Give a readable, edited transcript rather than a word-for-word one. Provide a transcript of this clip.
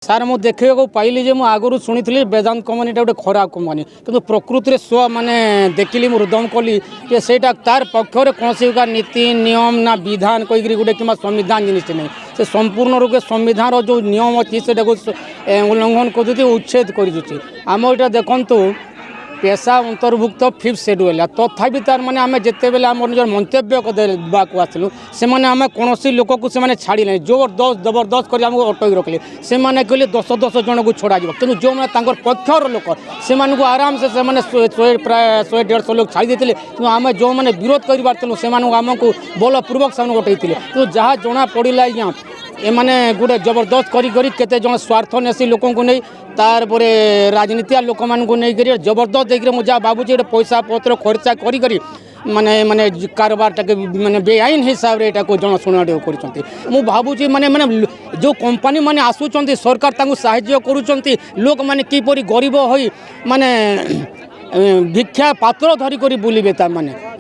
सार मु देखा पाइली जे आगु शुणी वेदांत कंपनी गोटे खराब कंपनी किंतु प्रकृति स्व माने देखिली हृदय कली कि सेटा तार पक्षर कौन नीति नियम ना विधान कहीकि गोटे कि संविधान जिनिस नहीं से संपूर्ण रूपे संविधान जो नियम अच्छी से उल्लंघन कर उच्छेद कर देखु पेशा अंतर्भुक्त 5th शेड्यूल तथापि तार माने आम जिते बेले आम निज मंतव्य देवाक आसलु से आम कौन लोक को छाड़ी ना जबरदस्त कर अटक रखिले से कहले 10 जन को छड़ा कि जो मैंने पक्षर लोक से आराम से 100-150 लोग छाड़ी देते कि आम जो मैंने विरोध कर से आमको बलपूर्वक से उठे तो जहाँ जना पड़ा आज्ञा एमाने गोटे जबरदस्त केते जन स्वार्थ नेसी लोक नहीं तार पर राजनीतिया लोक मानू नहीं करी जबरदस्त देखिए मुझे भावुँ पैसा पत्र खर्चा करी माने माने कारोबार टाके माने बेआईन हिसाब रे एटा को जनाशुना कर भावुँ माने माने जो कंपनी माने आसुचंती सरकार तांको सहाय्य करूचंती लोक माने किपरि गरीब होई माने भिक्षा पात्र धरी करी बुलिबे ता माने